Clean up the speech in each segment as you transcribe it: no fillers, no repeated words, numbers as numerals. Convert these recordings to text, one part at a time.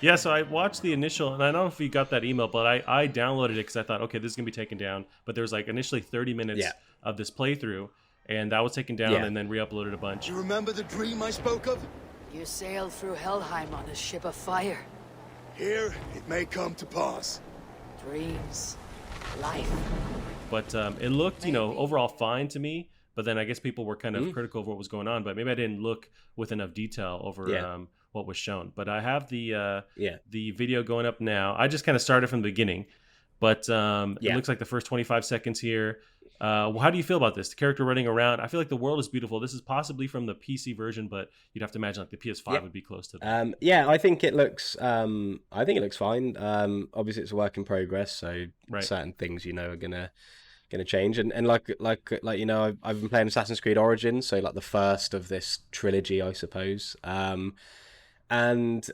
Yeah, so I watched the initial, and I don't know if you got that email, but I downloaded it because I thought, okay, this is gonna be taken down. But there was like initially 30 Yeah, minutes of this playthrough, and that was taken down, yeah. and then re-uploaded a bunch. You remember the dream I spoke of? You sailed through Helheim on a ship of fire. Here, it may come to pass. Dreams. Life. But it looked, Maybe. overall fine to me. But then I guess people were kind of Mm, critical of what was going on. But maybe I didn't look with enough detail over yeah, what was shown. But I have yeah, the video going up now. I just kind of started from the beginning, but it yeah. looks like the first 25 seconds here. How do you feel about this? The character running around. I feel like the world is beautiful. This is possibly from the PC version, but you'd have to imagine like the PS5 Yeah. would be close to that. Yeah, I think it looks. I think it looks fine. Obviously, it's a work in progress, so Right. certain things are gonna change. And like I've been playing Assassin's Creed Origins, so like the first of this trilogy, I suppose. And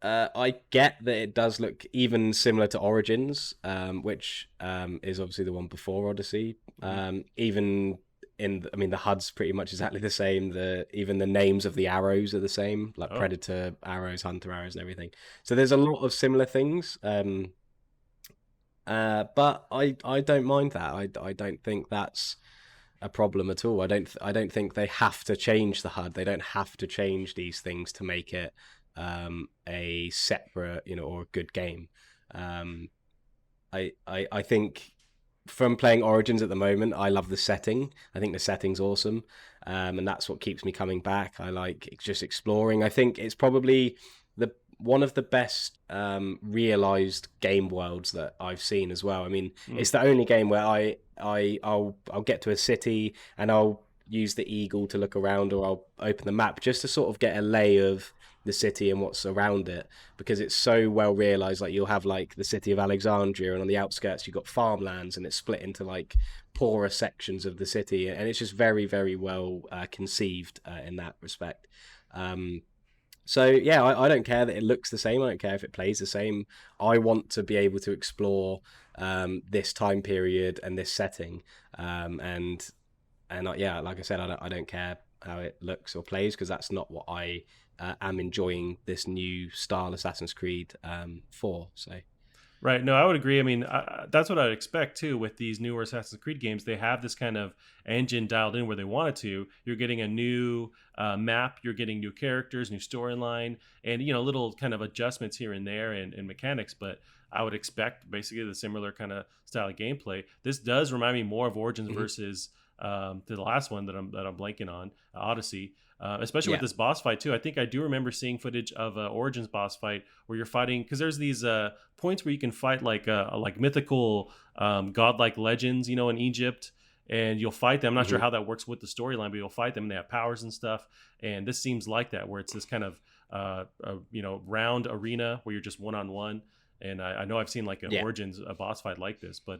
I get that it does look even similar to Origins, which is obviously the one before Odyssey. Mhm. Even I mean, the HUD's pretty much exactly the same. Even the names of the arrows are the same, like Oh, Predator arrows, Hunter arrows, and everything. So there's a lot of similar things. But I don't mind that. I don't think that's a problem at all. I don't think they have to change the HUD. They don't have to change these things to make it a separate, or a good game. Um, I think from playing Origins at the moment, I love the setting. I think the setting's awesome, and that's what keeps me coming back. I like just exploring. I think it's probably the one of the best realized game worlds that I've seen as well. I mean, mm. it's the only game where I'll get to a city and I'll use the eagle to look around, or I'll open the map just to sort of get a lay of the city and what's around it, because it's so well realized. Like, you'll have like the city of Alexandria, and on the outskirts you've got farmlands, and it's split into like poorer sections of the city, and it's just very, very well conceived in that respect. um, so yeah, I don't care that it looks the same. I don't care if it plays the same. I want to be able to explore this time period and this setting, and yeah, like I said, I don't care how it looks or plays, because that's not what I am enjoying this new style Assassin's Creed for. So Right. No, I would agree. I mean, that's what I'd expect too with these newer Assassin's Creed games. They have this kind of engine dialed in where they want it to. You're getting a new map, you're getting new characters, new storyline, and little kind of adjustments here and there and mechanics. But I would expect basically the similar kind of style of gameplay. This does remind me more of Origins mhm. versus the last one that I'm blanking on, Odyssey. Especially with Yeah, this boss fight too. I think I do remember seeing footage of Origins boss fight where you're fighting, because there's these points where you can fight like mythical godlike legends, in Egypt, and you'll fight them. I'm not sure hmm, how that works with the storyline, but you'll fight them and they have powers and stuff. And this seems like that, where it's this kind of round arena where you're just one on one. And I know I've seen like an yeah. Origins a boss fight like this, but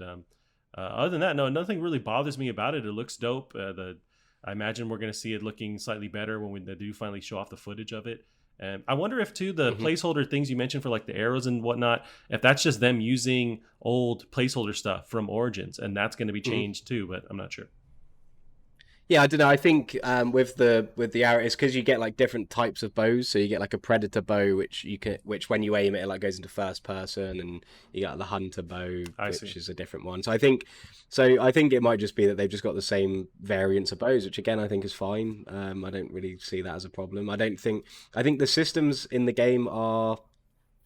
other than that, no, nothing really bothers me about it. It looks dope. The I imagine we're going to see it looking slightly better when they do finally show off the footage of it. And I wonder if too the Hmm. placeholder things you mentioned for like the arrows and whatnot, if that's just them using old placeholder stuff from Origins, and that's going to be Hmm. changed too. But I'm not sure. Yeah, I don't know. I think with the arrow, it's because you get like different types of bows. So you get like a predator bow, which when you aim it, it like goes into first person, and you got the hunter bow, I see. which is a different one. So I think it might just be that they've just got the same variants of bows, which again I think is fine. I don't really see that as a problem. I think the systems in the game are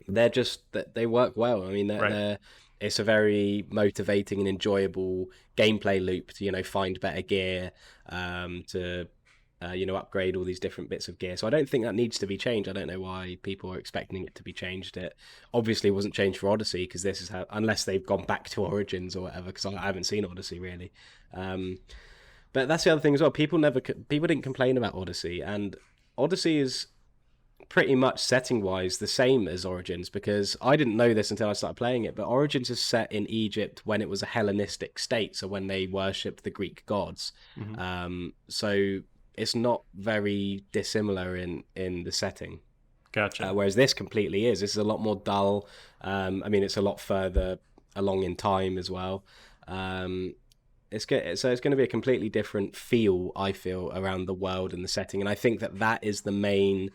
they're just that they work well. I mean, Right. they're it's a very motivating and enjoyable gameplay loop to find better gear, to upgrade all these different bits of gear. So I don't think that needs to be changed. I don't know why people are expecting it to be changed. It obviously wasn't changed for Odyssey, because this is how, unless they've gone back to Origins or whatever. Because I haven't seen Odyssey really. Um, but that's the other thing as well. People didn't complain about Odyssey, and Odyssey is pretty much setting wise the same as Origins, because I didn't know this until I started playing it, but Origins is set in Egypt when it was a Hellenistic state, so when they worshipped the Greek gods. Hmm. So it's not very dissimilar in the setting. Gotcha. Whereas this completely is. This is a lot more dull. I mean, it's a lot further along in time as well. Um, it's good. So it's going to be a completely different feel, I feel, around the world and the setting, and I think that is the main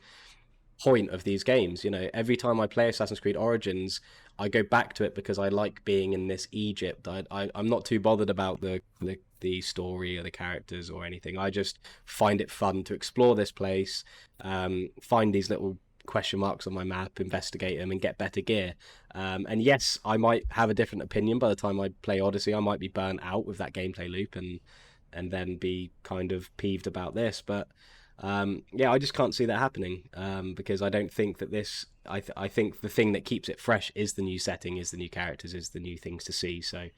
point of these games. You know, every time I play Assassin's Creed Origins, I go back to it because I like being in this Egypt. I'm not too bothered about the story or the characters or anything. I just find it fun to explore this place, find these little question marks on my map, investigate them, and get better gear. And yes, I might have a different opinion by the time I play Odyssey. I might be burnt out with that gameplay loop and then be kind of peeved about this. But yeah, I just can't see that happening because I don't think that this. I think the thing that keeps it fresh is the new setting, is the new characters, is the new things to see. So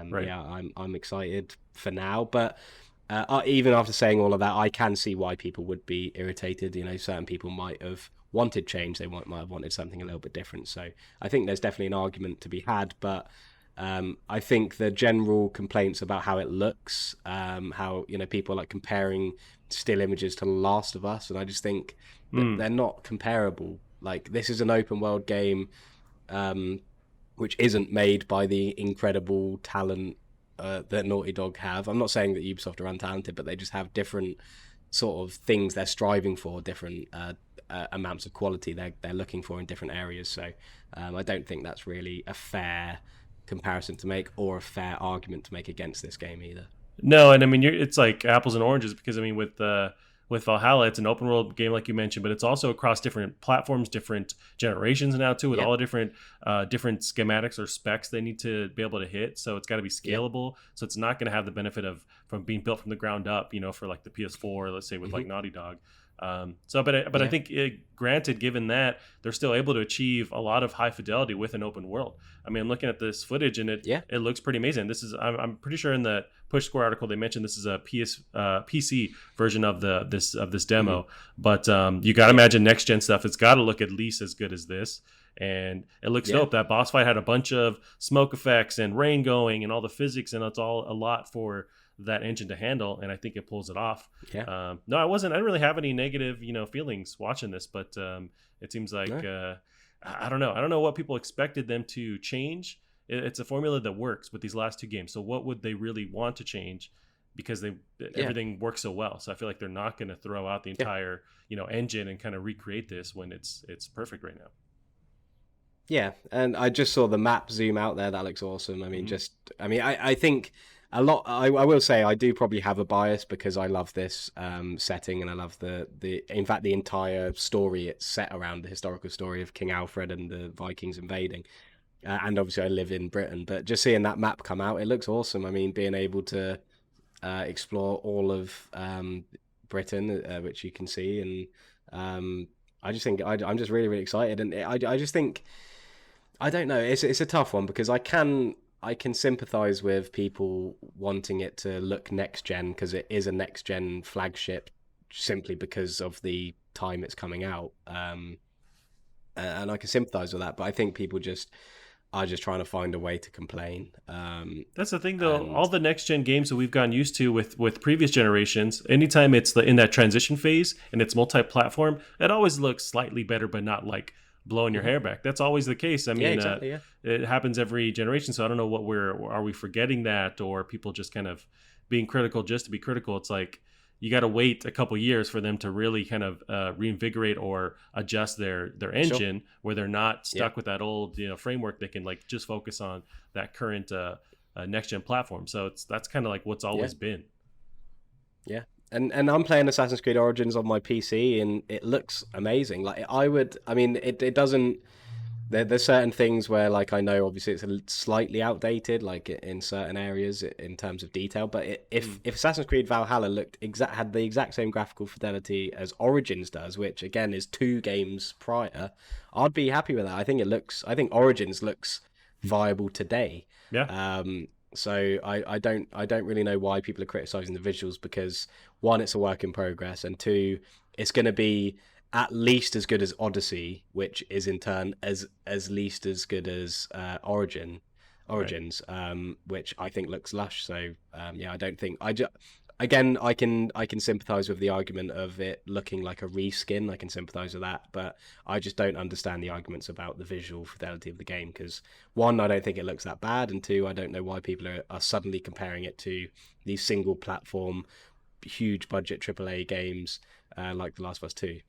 Right. yeah, I'm excited for now. But even after saying all of that, I can see why people would be irritated. You know, certain people might have wanted change. They might have wanted something a little bit different. So I think there's definitely an argument to be had. But I think the general complaints about how it looks, how, you know, people are like comparing still images to The Last of Us, and I just think that they're not comparable. Like, this is an open world game which isn't made by the incredible talent that Naughty Dog have. I'm not saying that Ubisoft are untalented, but they just have different sort of things they're striving for, different amounts of quality they're looking for in different areas. So I don't think that's really a fair comparison to make, or a fair argument to make against this game either. No, and I mean, it's like apples and oranges, because I mean, with Valhalla, it's an open world game like you mentioned, but it's also across different platforms, different generations now too, with all the different schematics or specs they need to be able to hit. So it's got to be scalable. So it's not going to have the benefit of from being built from the ground up, you know, for like the PS4, let's say with like Naughty Dog. But I think granted, given that, they're still able to achieve a lot of high fidelity with an open world. I mean, I'm looking at this footage and it looks pretty amazing. This is I'm pretty sure in the Push Square article they mentioned this is a PC version of this demo. But you got to imagine next gen stuff. It's got to look at least as good as this. And it looks dope. That boss fight had a bunch of smoke effects and rain going and all the physics, and it's all a lot for that engine to handle, and I think it pulls it off. No, I didn't really have any negative, you know, feelings watching this, but it seems like I don't know what people expected them to change. It's a formula that works with these last two games, so what would they really want to change, because everything works so well. So I feel like they're not going to throw out the entire you know, engine and kind of recreate this when it's perfect right now. Yeah, and I just saw the map zoom out there. That looks awesome. I mean, I think a lot. I will say I do probably have a bias because I love this setting, and I love in fact the entire story it's set around, the historical story of King Alfred and the Vikings invading. And obviously I live in Britain, but just seeing that map come out, it looks awesome. I mean, being able to explore all of Britain, which you can see, and I just think I'm just really, really excited, and I just think, I don't know, it's a tough one because I can sympathize with people wanting it to look next gen, because it is a next gen flagship simply because of the time it's coming out, and I can sympathize with that, but I think people are just trying to find a way to complain. That's the thing, though. All the next gen games that we've gotten used to with previous generations, anytime it's in that transition phase and it's multi-platform, it always looks slightly better, but not like blowing your hair back. That's always the case. I mean, it happens every generation. So I don't know are we forgetting that, or people just kind of being critical just to be critical? It's like you got to wait a couple years for them to really kind of reinvigorate or adjust their engine, where they're not stuck with that old, you know, framework. They can like just focus on that current next gen platform. So that's kind of like what's always been. Yeah. And I'm playing Assassin's Creed Origins on my PC, and it looks amazing. Like it doesn't. There's certain things where, like, I know obviously it's slightly outdated, like in certain areas in terms of detail. But if Assassin's Creed Valhalla had the exact same graphical fidelity as Origins does, which again is 2 games prior, I'd be happy with that. I think Origins looks viable today. Yeah. So I don't really know why people are criticizing the visuals, because 1, it's a work in progress, and 2, it's going to be at least as good as Odyssey, which is in turn as least as good as Origins, which I think looks lush. So I don't think again, I can sympathize with the argument of it looking like a reskin. I can sympathize with that, but I just don't understand the arguments about the visual fidelity of the game, because 1, I don't think it looks that bad, and 2, I don't know why people are suddenly comparing it to these single platform, huge budget AAA games like The Last of Us 2.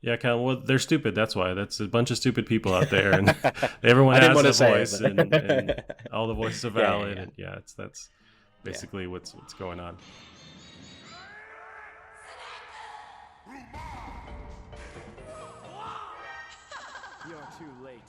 Yeah, kind of. Well, they're stupid. That's why. That's a bunch of stupid people out there, and everyone I didn't has want a to say voice, it, and, but- and all the voices are Yeah, valid. yeah. And yeah, that's basically what's going on. You're too late.